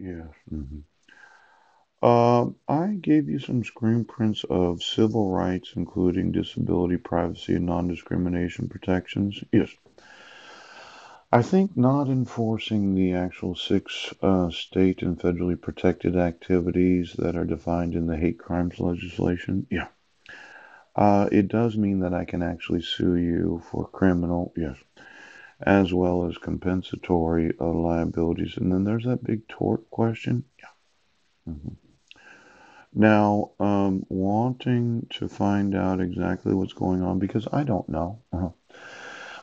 Yes. I gave you some screen prints of civil rights, including disability, privacy, and non-discrimination protections. Yes. I think not enforcing the actual six state and federally protected activities that are defined in the hate crimes legislation. Yeah. It does mean that I can actually sue you for criminal, yes, as well as compensatory liabilities. And then there's that big tort question. Mhm. Now, wanting to find out exactly what's going on because I don't know.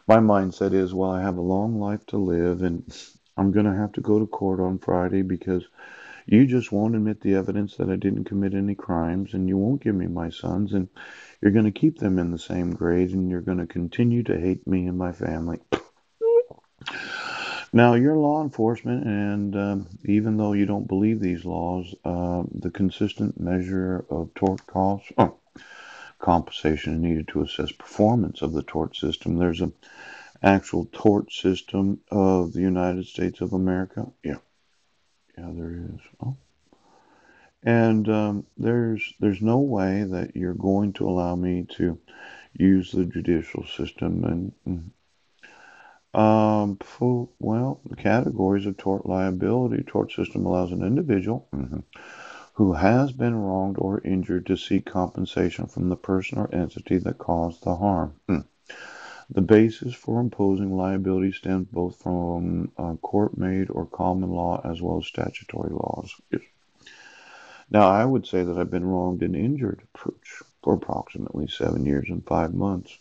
My mindset is, well, I have a long life to live and I'm going to have to go to court on Friday because you just won't admit the evidence that I didn't commit any crimes and you won't give me my sons and you're going to keep them in the same grade and you're going to continue to hate me and my family. Now, you're law enforcement, and even though you don't believe these laws, the consistent measure of tort costs, compensation is needed to assess performance of the tort system. There's an actual tort system of the United States of America. Yeah, yeah, there is. Oh. And there's no way that you're going to allow me to use the judicial system well, the categories of tort liability. Tort system allows an individual who has been wronged or injured to seek compensation from the person or entity that caused the harm. The basis for imposing liability stems both from court-made or common law as well as statutory laws. Yes. Now, I would say that I've been wronged and injured for approximately 7 years and 5 months.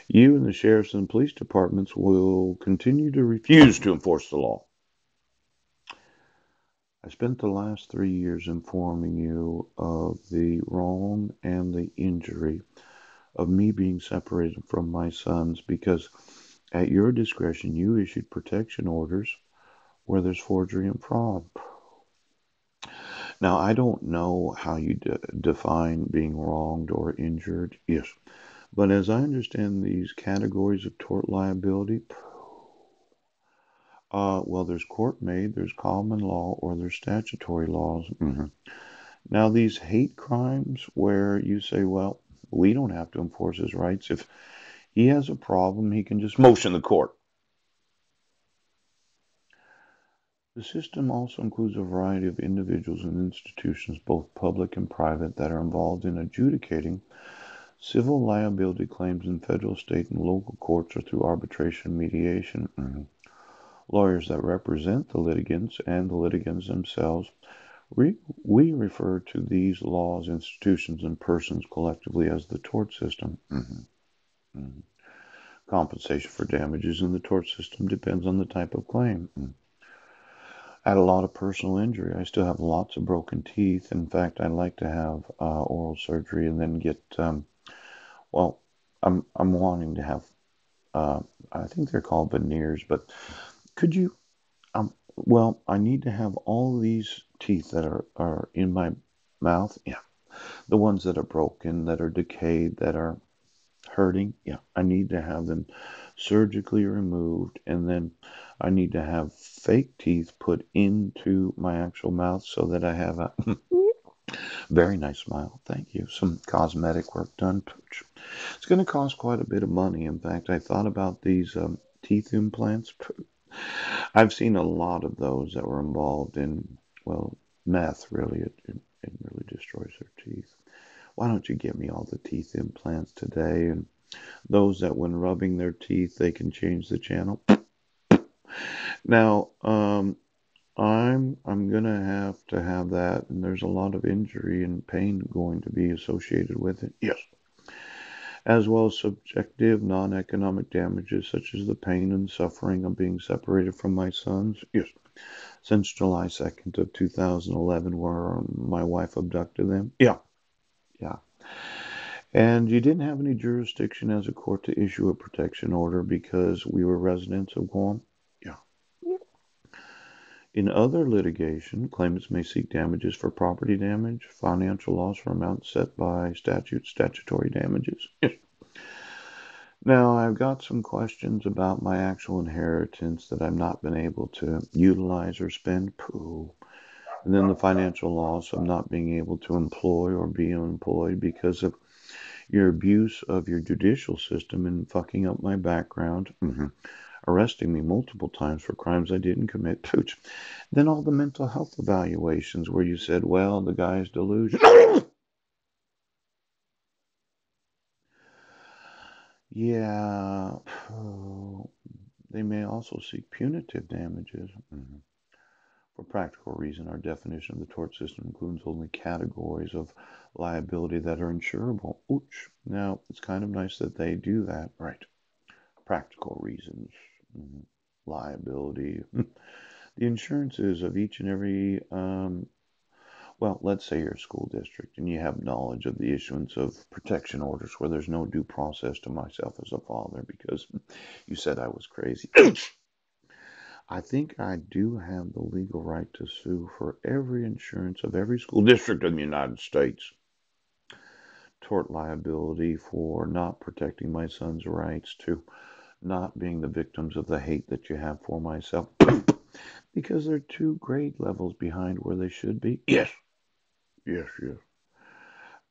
You and the sheriffs and police departments will continue to refuse to enforce the law. I spent the last 3 years informing you of the wrong and the injury of me being separated from my sons because at your discretion you issued protection orders where there's forgery and fraud. Now, I don't know how you define being wronged or injured. Yes. But as I understand these categories of tort liability, well, there's court made, there's common law, or there's statutory laws. Now, these hate crimes where you say, well, we don't have to enforce his rights. If he has a problem, he can just motion the court. The system also includes a variety of individuals and institutions, both public and private, that are involved in adjudicating civil liability claims in federal, state, and local courts or through arbitration and mediation. Lawyers that represent the litigants and the litigants themselves. We refer to these laws, institutions, and persons collectively as the tort system. Compensation for damages in the tort system depends on the type of claim. I had a lot of personal injury. I still have lots of broken teeth. In fact, I'd like to have oral surgery and then get, well, I'm wanting to have, I think they're called veneers, but could you, well, I need to have all these teeth that are in my mouth. Yeah. The ones that are broken, that are decayed, that are hurting. Yeah. I need to have them surgically removed. And then I need to have fake teeth put into my actual mouth so that I have a very nice smile. Thank you. Some cosmetic work done. It's going to cost quite a bit of money. In fact, I thought about these teeth implants. I've seen a lot of those that were involved in, well, meth, really. It really destroys their teeth. Why don't you give me all the teeth implants today? And those that, when rubbing their teeth, they can change the channel. Now, I'm gonna have that, and there's a lot of injury and pain going to be associated with it. Yes, as well as subjective, non-economic damages such as the pain and suffering of being separated from my sons. Yes, since July 2nd of 2011, where my wife abducted them. Yeah, yeah. And you didn't have any jurisdiction as a court to issue a protection order because we were residents of Guam. Yeah. In other litigation, claimants may seek damages for property damage, financial loss, or amounts set by statute, statutory damages. Yes. Now, I've got some questions about my actual inheritance that I've not been able to utilize or spend. Pooh. And then the financial loss of not being able to employ or be unemployed because of your abuse of your judicial system and fucking up my background, arresting me multiple times for crimes I didn't commit. Pooch. Then all the mental health evaluations where you said, well, the guy's delusional. Yeah. They may also seek punitive damages. For practical reason, our definition of the tort system includes only categories of liability that are insurable. Ouch. Now, it's kind of nice that they do that. Right. Practical reasons. Liability. The insurances of each and every, well, let's say you're a school district and you have knowledge of the issuance of protection orders where there's no due process to myself as a father because you said I was crazy. I think I do have the legal right to sue for every insurance of every school district in the United States. Tort liability for not protecting my son's rights to not being the victims of the hate that you have for myself. Because they're two grade levels behind where they should be. Yes, yes, yes.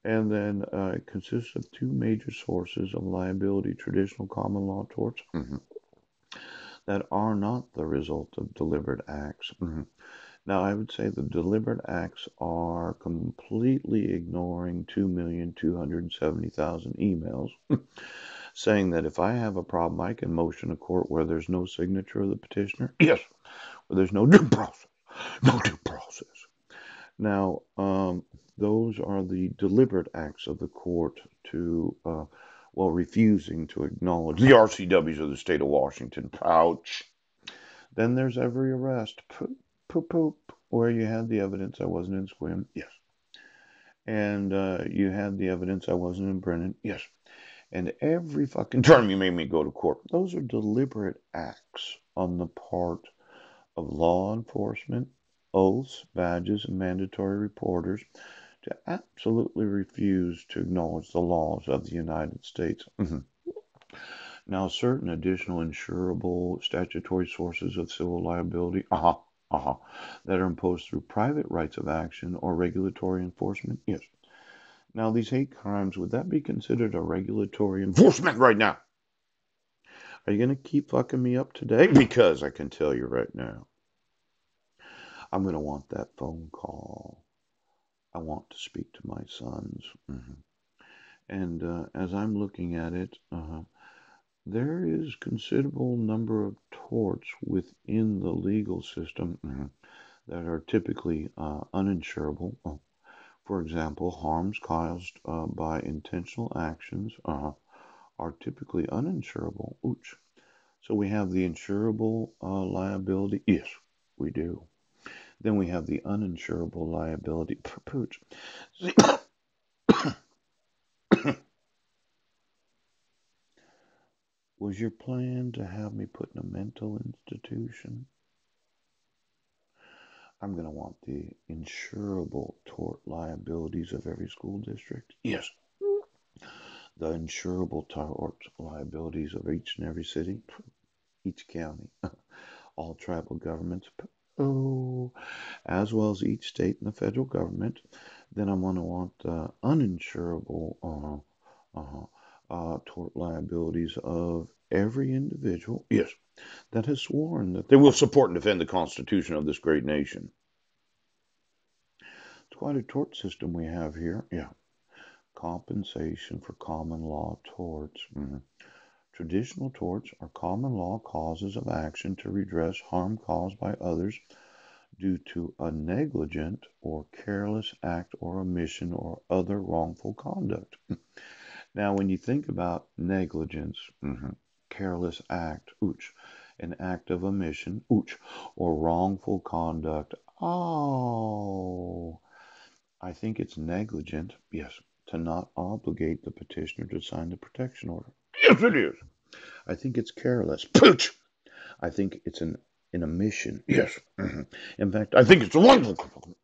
And then it consists of two major sources of liability: traditional common law torts that are not the result of deliberate acts. Now, I would say the deliberate acts are completely ignoring 2,270,000 emails saying that if I have a problem, I can motion a court where there's no signature of the petitioner. Yes, where there's no due process. No due process. Now, those are the deliberate acts of the court to, well, refusing to acknowledge the RCWs of the state of Washington. Ouch. Then there's every arrest. Poop, poop, poop. Where you had the evidence I wasn't in Squim. Yes. And you had the evidence I wasn't in Brennan. Yes. And every fucking term you made me go to court. Those are deliberate acts on the part of law enforcement, oaths, badges, and mandatory reporters to absolutely refuse to acknowledge the laws of the United States. Now, certain additional insurable statutory sources of civil liability, that are imposed through private rights of action or regulatory enforcement, yes. Now, these hate crimes, would that be considered a regulatory enforcement right now? Are you going to keep fucking me up today? Because I can tell you right now, I'm going to want that phone call. I want to speak to my sons. And as I'm looking at it, there is considerable number of torts within the legal system that are typically uninsurable. For example, harms caused by intentional actions are typically uninsurable. Ouch. So we have the insurable liability. Yes, we do. Then we have the uninsurable liability. Pooch. See, was your plan to have me put in a mental institution? I'm going to want the insurable tort liabilities of every school district. Yes. The insurable tort liabilities of each and every city, each county, all tribal governments, as well as each state and the federal government. Then I'm going to want uninsurable tort liabilities of every individual, yes, that has sworn that they will support and defend the Constitution of this great nation. It's quite a tort system we have here. Yeah. Compensation for common law torts. Traditional torts are common law causes of action to redress harm caused by others due to a negligent or careless act or omission or other wrongful conduct. Now, when you think about negligence, careless act, ouch, an act of omission, ouch, or wrongful conduct, I think it's negligent, yes, to not obligate the petitioner to sign the protection order. Yes, it is. I think it's careless. Pooch! I think it's an omission. Yes. In fact, I think it's a wrongful.